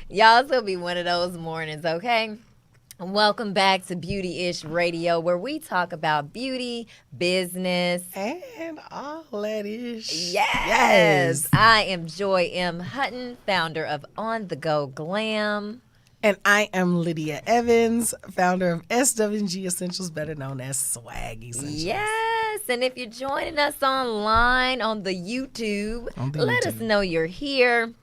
Y'all, it's gonna be one of those mornings, okay? Welcome back to Beautyish Radio, where we talk about beauty, business, and all that ish. Yes. I am Joy M. Hutton, founder of On The Go Glam. And I am Lydia Evans, founder of SWG Essentials, better known as Swag Essentials. Yes, and if you're joining us online on the YouTube, let us know you're here.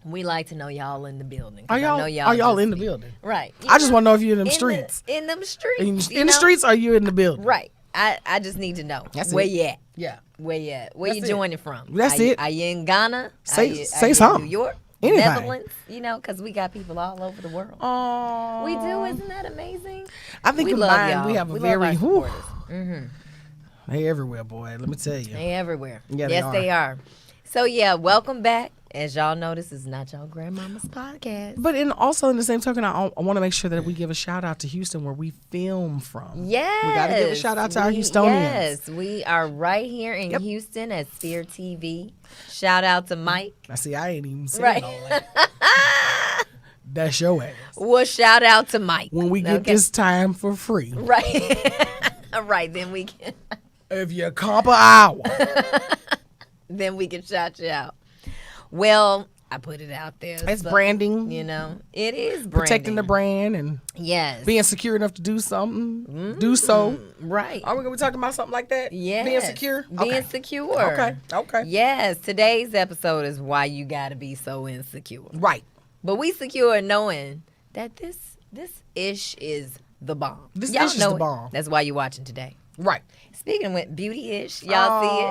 We like to know y'all in the building. Are y'all in the building? Right. I just want to know if you're in them streets. In them streets. In the streets, or are you in the building? Right. I just need to know. That's where it. you at. Yeah. Where you at? Where you joining from? That's it. Are you in Ghana? Say are you something. in New York? Anything. Netherlands? Because we got people all over the world. Oh. We do. Isn't that amazing? I think combined we have a very... They everywhere, boy. Let me tell you. They everywhere. Yeah, yes, they are. So, yeah, welcome back. As y'all know, this is not y'all grandmama's podcast. But also in the same token, I want to make sure that we give a shout out to Houston, where we film from. Yes. We got to give a shout out to our Houstonians. Yes, we are right here in Houston at Sphere TV. Shout out to Mike. I ain't even saying all that. That's your ass. Well, shout out to Mike. When we get this time for free. Right. Right, then we can. If you comp an hour. Then we can shout you out. Well, I put it out there. It's branding. It is branding. Protecting the brand and being secure enough to do something. Do so. Right. Are we going to be talking about something like that? Yes. Being secure? Being secure. Okay. Yes. Today's episode is why you got to be so insecure. Right. But we secure knowing that this ish is the bomb. This ish is the bomb. That's why you're watching today. Right. Speaking with beautyish, y'all see it?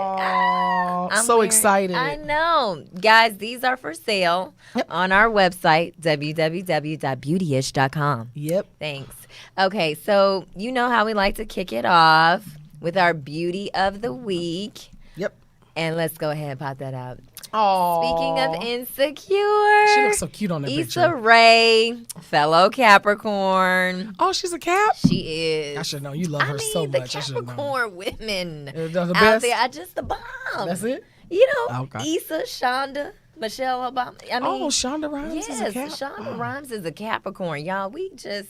I'm so excited. I know. Guys, these are for sale on our website, www.beautyish.com. Yep. Thanks. Okay, so you know how we like to kick it off with our beauty of the week. Yep. And let's go ahead and pop that out. Aww. Speaking of insecure, she looks so cute on that picture. Issa Rae, fellow Capricorn. Oh, she's a Cap? She is. I should know. You love her so much. The Capricorn women the best? out there are just the bomb. That's it? Issa, Shonda, Michelle Obama. Shonda Rhimes is a Cap? Shonda Rhimes is a Capricorn. Y'all, we just,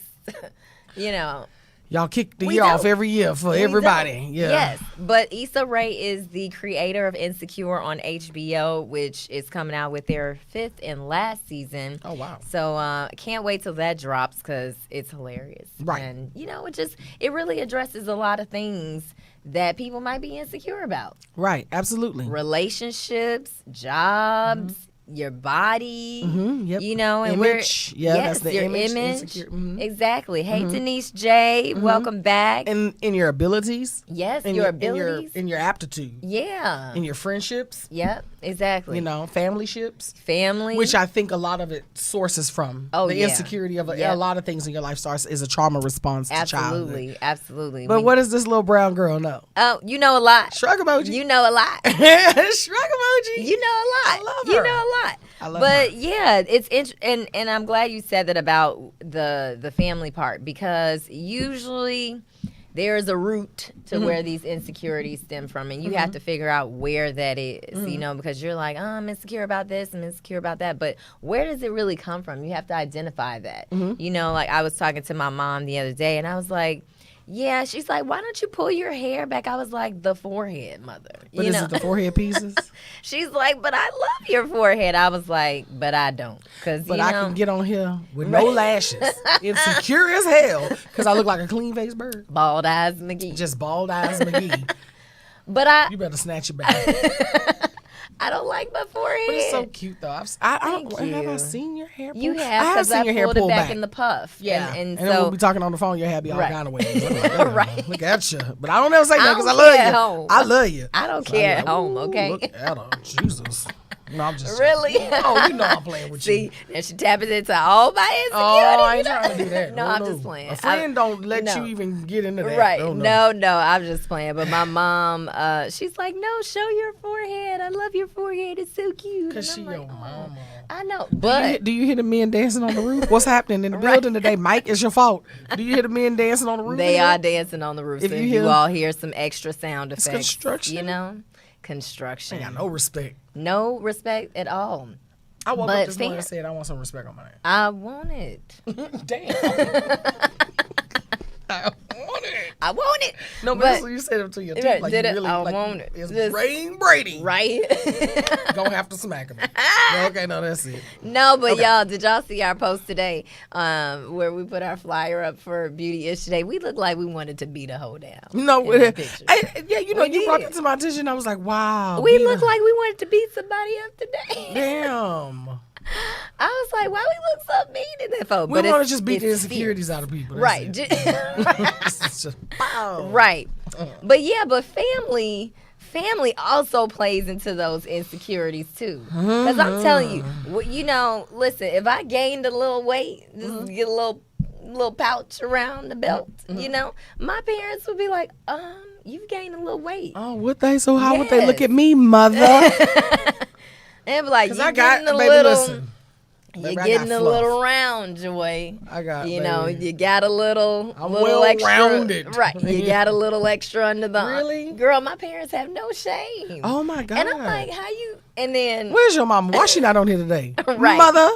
Y'all kick the year off every year for everybody. Yeah. Yes, but Issa Rae is the creator of Insecure on HBO, which is coming out with their 5th and last season. Oh, wow. So can't wait till that drops because it's hilarious. Right. And, it really addresses a lot of things that people might be insecure about. Right, absolutely. Relationships, jobs, your body, and image. That's the your image. Exactly. Hey, Denise J, welcome back. And in your abilities. Yes, your abilities. In your aptitude. Yeah. In your friendships. Yep, exactly. Family-ships. Family. Which I think a lot of it sources from. The insecurity of a lot of things in your life is a trauma response to childhood. Absolutely. But what does this little brown girl know? Oh, you know a lot. Shrug emoji. You know a lot. Shrug emoji. You know a lot. I love her. You know a lot. I love but her. Yeah, it's and I'm glad you said that about the family part, because usually there's a root to where these insecurities stem from, and you have to figure out where that is, because you're like, I'm insecure about this, I'm insecure about that, but where does it really come from? You have to identify that. Like I was talking to my mom the other day, and I was like, yeah, she's like, why don't you pull your hair back? I was like, the forehead, mother. But is it the forehead pieces? She's like, but I love your forehead. I was like, but I don't. But I can get on here with no lashes, insecure as hell, because I look like a clean-faced bird. Bald eyes McGee. Just bald eyes McGee. You better snatch it back. I don't like my forehead. But it's so cute, though. Have I seen your hair pulled? You have, because I pulled it back in the puff. Yeah. And then so we'll be talking on the phone, your hair be all kind of ways. Right. Look at you. But I don't ever say that because I love you. I love you. I don't care at home, okay? Look at her. Jesus. No, I'm just really. I'm playing with you. See, and she tapping into all my insecurities. Oh, I ain't trying to do that. No, I'm just playing. A friend don't let you even get into that. Right. No, I'm just playing. But my mom, she's like, no, show your forehead. I love your forehead. It's so cute. Because she your mama. I know. But do you hear the men dancing on the roof? What's happening in the building today? Mike, it's your fault. Do you hear the men dancing on the roof? They are dancing on the roof. If you all hear some extra sound effects. It's construction. Construction. Ain't got no respect. No respect at all. I woke up this morning and said, I want some respect on my name. I want it. Damn. I want it. No, but that's what you said it to your teeth. Like, did you it? really, I like, want it. It's Brain Brady. Right? Gonna have to smack him. Okay, no, that's it. No, but y'all, did y'all see our post today where we put our flyer up for Beautyish today? We looked like we wanted to beat a hoe down. No, you brought it to my attention. I was like, wow. We looked like we wanted to beat somebody up today. Damn. I was like, why we look so mean in that photo? We want to just beat the insecurities out of people. Right. Right. But family also plays into those insecurities too. Because I'm telling you, listen, if I gained a little weight, just get a little pouch around the belt, my parents would be like, you've gained a little weight. Oh, would they? So how would they look at me, mother? And be like, you're getting a little round, Joy. I got, you got a little extra. Rounded. Right. You got a little extra under the Really? Girl, my parents have no shame. Oh my God. And I'm like, how you, and then. Where's your mama? Why she not on here today? Right. Mother.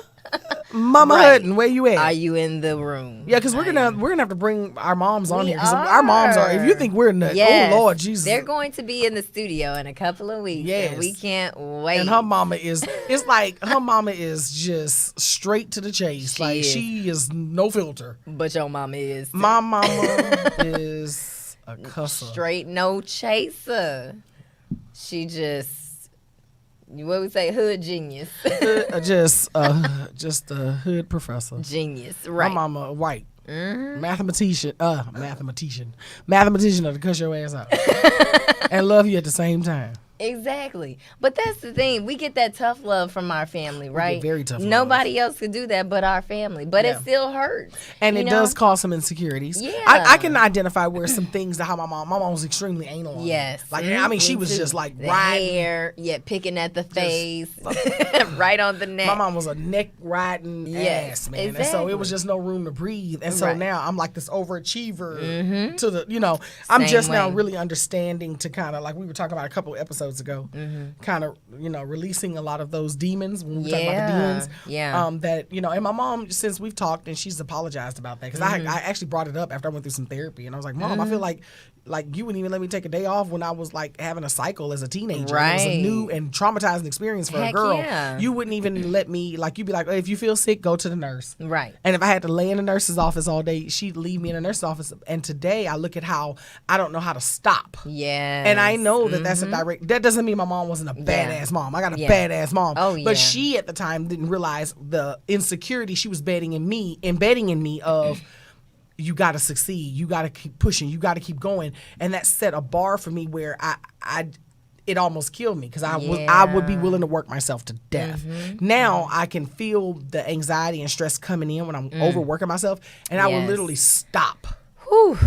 Mama Hutton, where you at? Are you in the room? Yeah, because we're gonna have to bring our moms on here. Because our moms are. If you think we're nuts, oh Lord Jesus, they're going to be in the studio in a couple of weeks. Yes, and we can't wait. And her mama is. It's like her mama is just straight to the chase. She is no filter. But your mama is too. My mama is a cusser. Straight no chaser. She just. What we say, hood genius. just a hood professor. Genius, right. My mama, white. Mathematician of to cuss your ass out. And love you at the same time. Exactly. But that's the thing. We get that tough love from our family, right? We get very tough love. Nobody else could do that but our family. But it still hurts. And it does cause some insecurities. Yeah. I can identify where some things that how my mom was extremely anal on. Yes. Like, I mean, she was just like the riding. hair, picking at the face, right on the neck. My mom was a neck riding ass, man. Exactly. And so it was just no room to breathe. And so now I'm like this overachiever to the, I'm just now really understanding to kind of, like we were talking about a couple episodes ago, kind of, releasing a lot of those demons when we talk about the demons. Yeah. That, and my mom, since we've talked, and she's apologized about that. Because I actually brought it up after I went through some therapy. And I was like, Mom, I feel like you wouldn't even let me take a day off when I was like having a cycle as a teenager. Right. It was a new and traumatizing experience for a girl. Yeah. You wouldn't even let me, like, you'd be like, if you feel sick, go to the nurse. Right. And if I had to lay in the nurse's office all day, she'd leave me in the nurse's office. And today I look at how I don't know how to stop. Yeah. And I know that that's a direct, that doesn't mean my mom wasn't a badass mom. I got a badass mom. Oh, yeah. But she at the time didn't realize the insecurity she was embedding in me of, you got to succeed. You got to keep pushing. You got to keep going. And that set a bar for me where it almost killed me because I would be willing to work myself to death. Now I can feel the anxiety and stress coming in when I'm overworking myself, and I will literally stop. Whew.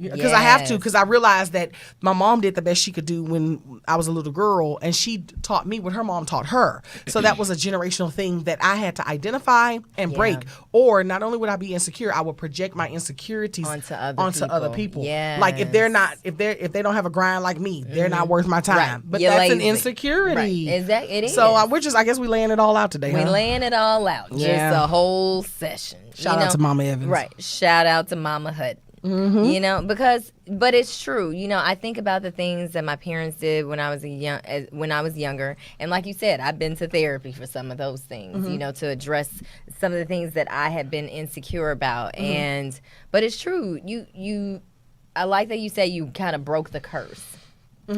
Because I have to, because I realized that my mom did the best she could do when I was a little girl, and she taught me what her mom taught her. So that was a generational thing that I had to identify and break. Or not only would I be insecure, I would project my insecurities onto other people. Yes. Like if they don't have a grind like me, they're not worth my time. Right. But You're that's lazy. an insecurity. Right. Exactly. It is. So I guess we laying it all out today. We laying it all out. Yeah. Just a whole session. Shout out to Mama Evans. Right. Shout out to Mama Hut. But it's true. I think about the things that my parents did when I was younger, and like you said, I've been to therapy for some of those things, to address some of the things that I had been insecure about. But it's true. I like that you said you kind of broke the curse.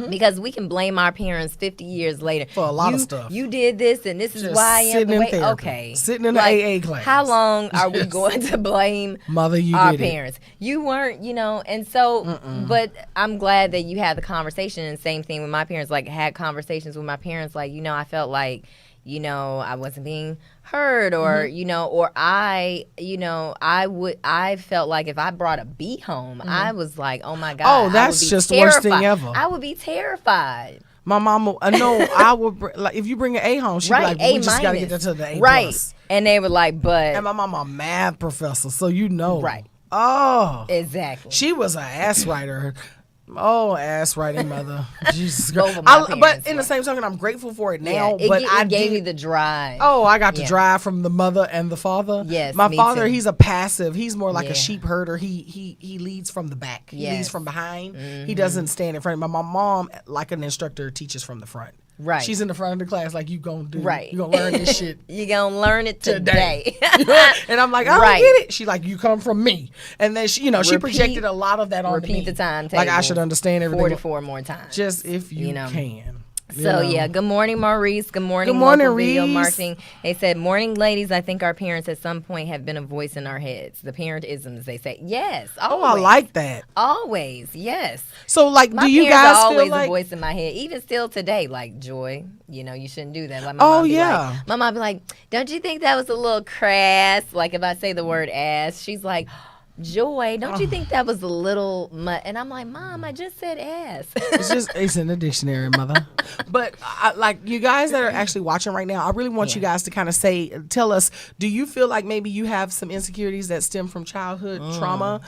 Because we can blame our parents 50 years later for a lot of stuff. You did this, and this is why I am the way. Okay, sitting in the AA class. How long are we going to blame our parents? You weren't, and so. But I'm glad that you had the conversation. And same thing with my parents. Like had conversations with my parents. Like I felt like. I wasn't being heard, or or I felt like if I brought a B home, I was like, oh my God, oh, that's just the worst thing ever. I would be terrified. My mama, no, I would like if you bring an A home, she'd be like, we just gotta get that to the A plus. And they were like, but and my mama a math professor, so right. Oh, exactly. She was an ass writer. Oh, ass riding mother. Jesus Both Christ. of my But parents in the were. same token, I'm grateful for it now. Yeah, but I gave did, you the drive. Oh, I got to Yeah. drive from the mother and the father. Yes, my me father, too. he's a passive. He's more like Yeah. a sheep herder. He leads from the back. He leads Yes. from behind. He doesn't stand in front. My mom, like an instructor, teaches from the front. Right. She's in the front of the class, like you gonna do. Right. You gonna learn this shit. You gonna learn it today. And I'm like, I don't Right. get it. She like, you come from me. And then she, she projected a lot of that on me. Repeat the timetable. Like I should understand everything. 44 more times. Just if you, can. So yeah, good morning, Maurice. Good morning, Good morning, local video Reese. marketing. They said, "Morning, ladies. I think our parents at some point have been a voice in our heads. The parentisms." They say, "Yes, always, Oh, I like that. always, yes." So like, My do you parents guys are feel always like? a voice in my head, even still today. Like, Joy, you shouldn't do that. Like my Oh, mom be yeah. like, my mom be like, "Don't you think that was a little crass?" Like if I say the word ass, she's like, "Joy, don't you think that was a little much?" And I'm like, "Mom, I just said ass." It's in the dictionary, mother. But like you guys that are actually watching right now, I really want you guys to kind of tell us, do you feel like maybe you have some insecurities that stem from childhood trauma?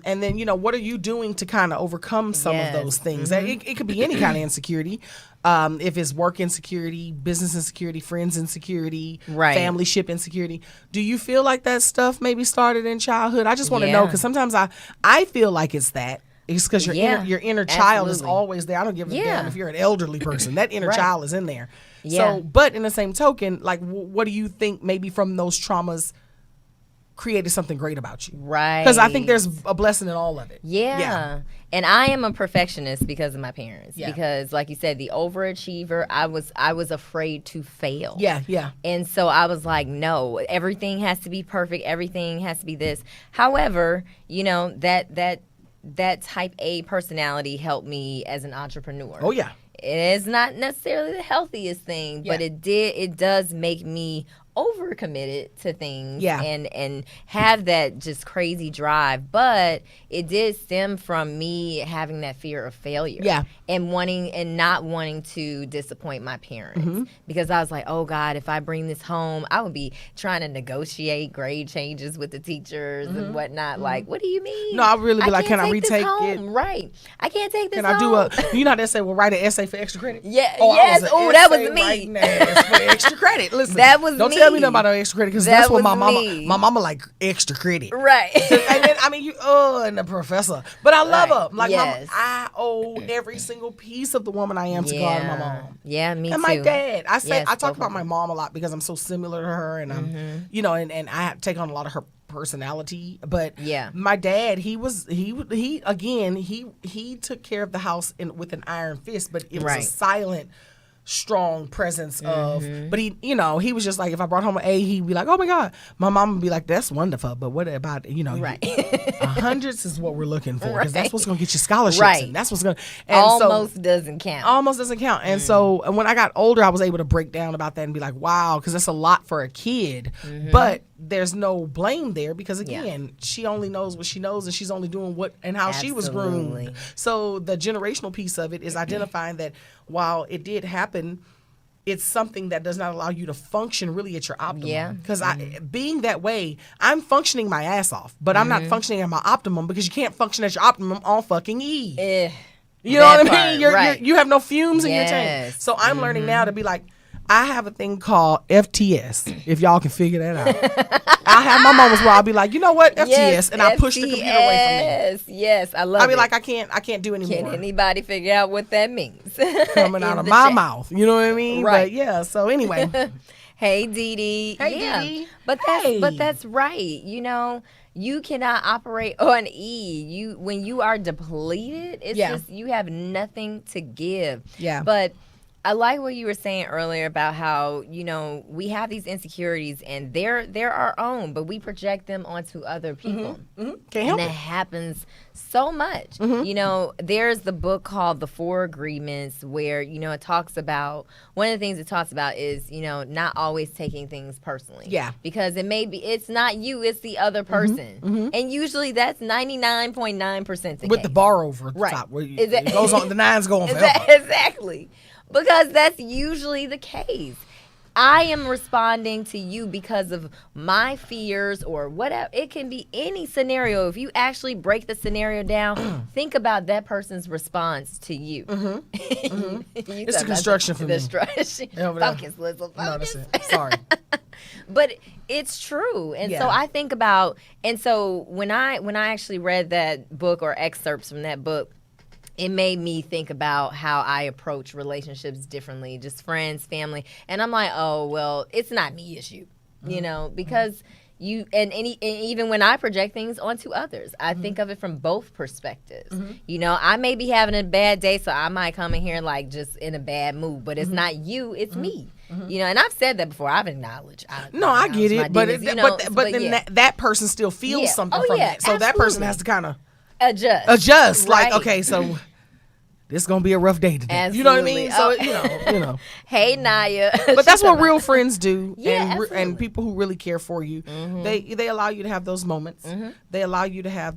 And then, what are you doing to kind of overcome some of those things? It could be any kind of insecurity. If it's work insecurity, business insecurity, friends insecurity, Right. family ship insecurity. Do you feel like that stuff maybe started in childhood? I just want to know, Yeah. because sometimes I feel like it's that. It's because your inner child is absolutely. always there. I don't give a Yeah. damn if you're an elderly person. That inner Right. child is in there. Yeah. So, but in the same token, like, what do you think maybe from those traumas created something great about you? Right. Because I think there's a blessing in all of it. Yeah. And I am a perfectionist because of my parents. Yeah. Because like you said, the overachiever, I was afraid to fail. Yeah. And so I was like, no, everything has to be perfect. Everything has to be this. However, that type A personality helped me as an entrepreneur. Oh, yeah. It is not necessarily the healthiest thing, but Yeah. it does make me overcommitted to things Yeah. and have that just crazy drive. But it did stem from me having that fear of failure. Yeah. And not wanting to disappoint my parents. Because I was like, oh God, if I bring this home, I would be trying to negotiate grade changes with the teachers and whatnot. Like, what do you mean? No, I'd really be like, can't can I take this retake home. it? Right. I can't take this Can I do home. you know how they say, well, write an essay for extra credit? Yeah, Oh, yes. I Oh, was that was essay me. writing ass for extra credit. Listen, That was don't me. tell me nothing about no extra credit, because That that's what was my me. mama like extra credit. Right. And then and the professor, but I love Right. her. Like Yes. I owe every single piece of the woman I am to God and my mom. Yeah, me And too. my dad. I Yes, talk both about of my them. mom a lot because I'm so similar to her, and I'm, and I have to take on a lot of her personality. But Yeah. my dad, he took care of the house with an iron fist, but it was a Right. silent, strong presence of. But he was just like, if I brought home an A, he'd be like, oh my God. My mom would be like, that's wonderful, but what about Right. hundreds is what we're looking for, because Right. that's what's gonna get you scholarships, Right. and that's what's gonna Almost doesn't count. almost doesn't count. And so when I got older, I was able to break down about that and be like, wow, because that's a lot for a kid. But there's no blame there, because again, she only knows what she knows, and she's only doing what and how she was Absolutely. groomed. So the generational piece of it is identifying that while it did happen, it's something that does not allow you to function really at your optimum. Yeah. Because being that way, I'm functioning my ass off, but I'm not functioning at my optimum, because you can't function at your optimum on fucking E. You know That what I mean? part, right. You have no fumes in your tank. Yes. So I'm learning now to be like, I have a thing called FTS, if y'all can figure that out. I have my moments where I'll be like, you know what, FTS, Yes, and I push the computer away from me. Yes, I love it. I'll be like, I can't do anymore. Can anybody figure out what that means? Coming out In of the my chat. mouth. You know what I mean? Right. But yeah, so anyway. Hey, Dee Dee. Hey, yeah. Dee Dee. But Hey. that's right. You cannot operate on E. When you are depleted, it's just you have nothing to give. Yeah. But I like what you were saying earlier about how, we have these insecurities and they're our own, but we project them onto other people. Can't And help that it. happens so much. There's the book called The Four Agreements where, it talks about, one of the things it talks about is, not always taking things personally. Yeah. Because it's not you, it's the other person. And usually that's 99.9% the With case. the bar over at the Right. top. Where Is that- it goes on, the nines go on forever. Exactly. Because that's usually the case. I am responding to you because of my fears or whatever. It can be any scenario. If you actually break the scenario down, think about that person's response to you. It's the construction for me. Focus, Lizzle, focus. No, that's it. Sorry. But it's true. And so I think about, and so when I actually read that book or excerpts from that book, it made me think about how I approach relationships differently, just friends, family. And I'm like, oh, well, it's not me issue, you know, because you, and even when I project things onto others, I think of it from both perspectives. You know, I may be having a bad day, so I might come in here like just in a bad mood, but it's not you, it's me. You know, and I've said that before. I've acknowledged. I get it, but then that person still feels something from it. So that person has to kind of adjust. Right. Like, okay, so this is gonna be a rough day today. Absolutely. You know what I mean? So you know. Hey, Naya. But that's what real friends do, and people who really care for you. They allow you to have those moments. They allow you to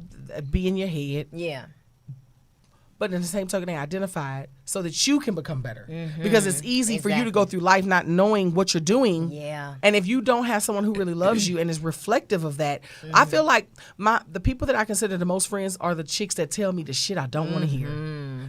be in your head. Yeah. But in the same token, they identify it so that you can become better. Because it's easy for you to go through life not knowing what you're doing. Yeah. And if you don't have someone who really loves you and is reflective of that, I feel like the people that I consider the most friends are the chicks that tell me the shit I don't want to hear.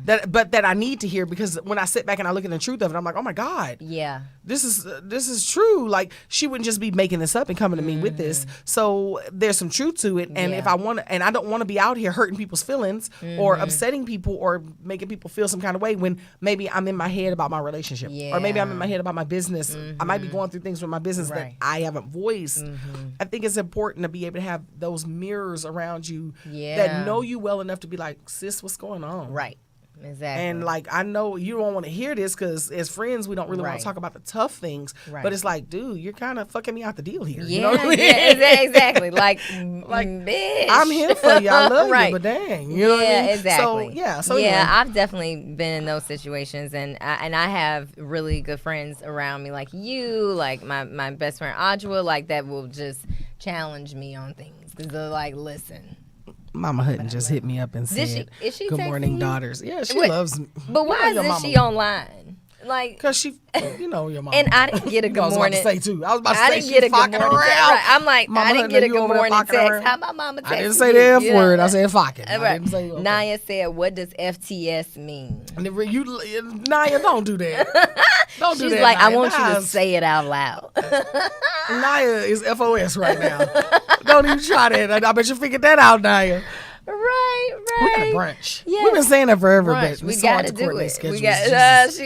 That I need to hear, because when I sit back and I look at the truth of it, I'm like, oh my God. Yeah. This is true. Like, she wouldn't just be making this up and coming to me with this. So there's some truth to it. And if I want to, and I don't want to be out here hurting people's feelings or upsetting people or making people feel some kind of way when maybe I'm in my head about my relationship or maybe I'm in my head about my business. I might be going through things with my business that I haven't voiced. I think it's important to be able to have those mirrors around you that know you well enough to be like, sis, what's going on? Right. Exactly. And like, I know you don't want to hear this because as friends, we don't really want to talk about the tough things. But it's like, dude, you're kind of fucking me out the deal here. Yeah, you know what I mean? Exactly. Like, bitch. I'm here for you. I love you, but dang, you know what I mean? Exactly. So anyway. I've definitely been in those situations, and I have really good friends around me, like you, like my best friend Audra, like that will just challenge me on things because they're like, listen. Mama Hutton just hit me up and said, "Good morning, daughters." Yeah, she loves me. But why isn't she online? Like, because she, your mama. And I didn't get a good morning. I was about to say too. I was about to I say didn't get a good morning text. Right. I'm like, Mama I didn't get a good morning text. Around. How about Mama text? I didn't say the F word. I said fucking. Right. I didn't say, okay. Naya said, "What does FTS mean?" Naya, don't do that. Don't do that. She's like, Naya. I want you to say it out loud. Naya is FOS right now. Don't even try that. I bet you figured that out, Naya. Right. We got a brunch. Yeah. We've been saying that forever, but we got to do it. We got. Miss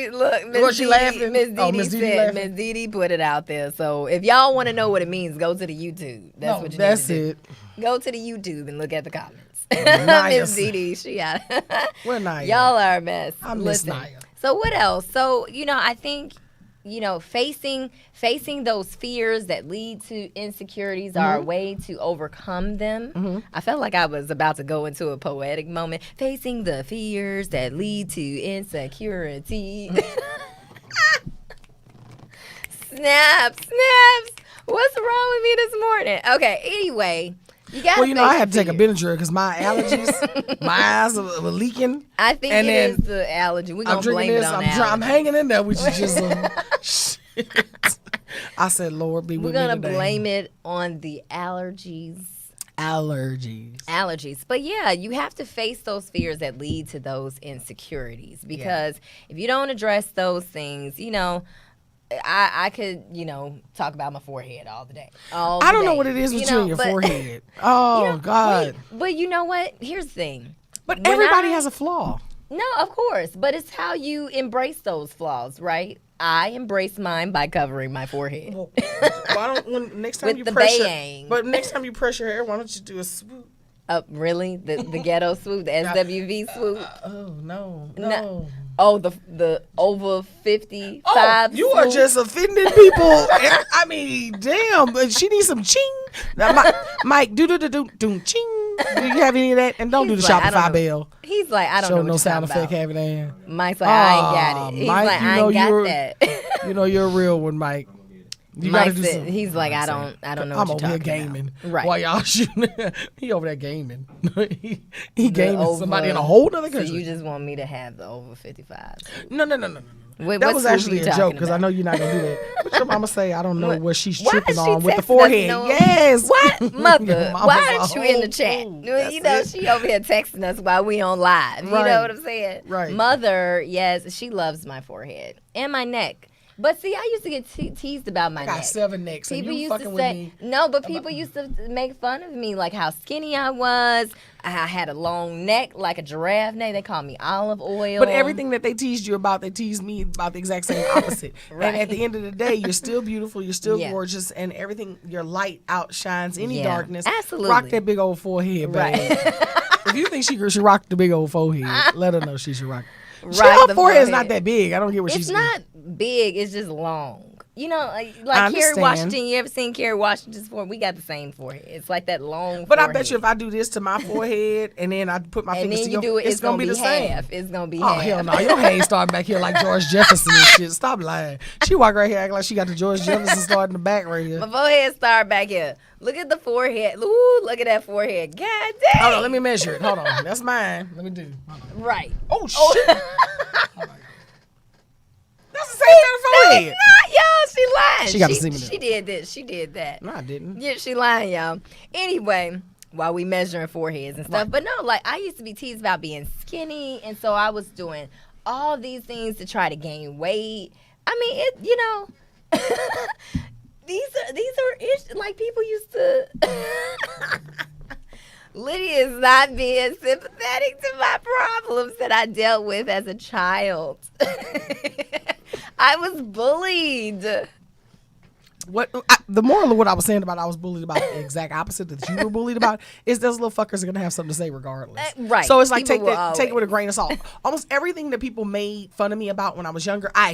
Dee laughing. Miss Dee Dee put it out there. So if y'all want to know what it means, go to the YouTube. That's what you need to do. Go to the YouTube and look at the comments. Miss Dee Dee, she out. Where Naya? Y'all are a mess. I miss Naya. So what else? So I think. Facing those fears that lead to insecurities are a way to overcome them. I felt like I was about to go into a poetic moment. Facing the fears that lead to insecurity. Snaps. What's wrong with me this morning? Okay, anyway. I had to take a Benadryl because my allergies, my eyes were leaking. I think it is the allergy. We're going to blame it on allergy. I'm hanging in there, which is just shit. I said, Lord, be with me today. We're going to blame it on the allergies. But yeah, you have to face those fears that lead to those insecurities because if you don't address those things, I could, talk about my forehead all the day. I don't know what it is with you and your forehead. Oh, God. But you know what? Here's the thing. But everybody has a flaw. No, of course. But it's how you embrace those flaws, right? I embrace mine by covering my forehead. Well, next time you press your hair, why don't you do a swoop? Really? The ghetto swoop, the SWV swoop? No. Oh, the over 55. Oh, you are just offending people. I mean, damn. But she needs some ching. Now, Mike, do ching. Do you have any of that? And don't do the Shopify bell. He's like, I don't know what no you're sound talking effect having that. Mike's like, I ain't got it. He's Mike, like, I ain't got that. You're a real one, Mike. Mike said, he's like, I don't know what you're talking about. I'm over here gaming. Right. While y'all shooting. He over there gaming. he gaming somebody in a whole other country. So you just want me to have the over 55? No. That was actually a joke because I know you're not gonna do that. What your mama say? I don't know what she's tripping on with the forehead. Yes. What, mother? Why aren't you in the chat? You know, she over here texting us while we on live. You know what I'm saying? Right. Mother, yes, she loves my forehead and my neck. But see, I used to get teased about my neck. I got 7 necks. People and you used fucking to with say me. no, but people used to make fun of me, like how skinny I was. I had a long neck, like a giraffe neck. They called me olive oil. But everything that they teased you about, they teased me about the exact same opposite. Right. And at the end of the day, you're still beautiful, you're still gorgeous, and everything, your light outshines any darkness. Absolutely. Rock that big old forehead, babe. If you think she should rock the big old forehead, let her know she should rock. Her forehead's not that big. I don't get what she's doing. It's not big. It's just long. You know, like Kerry Washington. You ever seen Kerry Washington's forehead? We got the same forehead. It's like that long. But forehead. I bet you if I do this to my forehead and then I put my fingers to your, it's gonna be the same. It's gonna be half. Oh hell no! Your head starting back here like George Jefferson and shit. Stop lying. She walk right here acting like she got the George Jefferson starting in the back right here. My forehead start back here. Look at the forehead. Ooh, look at that forehead. God damn. Hold on, let me measure it. Hold on, that's mine. Let me do. Right. Oh shit. Hold on. That's the same forehead. Not, y'all. She lying. She got to see me. She did this. She did that. No, I didn't. Yeah, she lying, y'all. Anyway, while we measuring foreheads and stuff, but no, like I used to be teased about being skinny, and so I was doing all these things to try to gain weight. I mean, you know, these are issues. Like people used to. Lydia is not being sympathetic to my problems that I dealt with as a child. I was bullied. The moral of what I was saying about I was bullied about, the exact opposite that you were bullied about, is those little fuckers are gonna have something to say regardless. Right. So it's like take it with a grain of salt. Almost everything that people made fun of me about when I was younger, I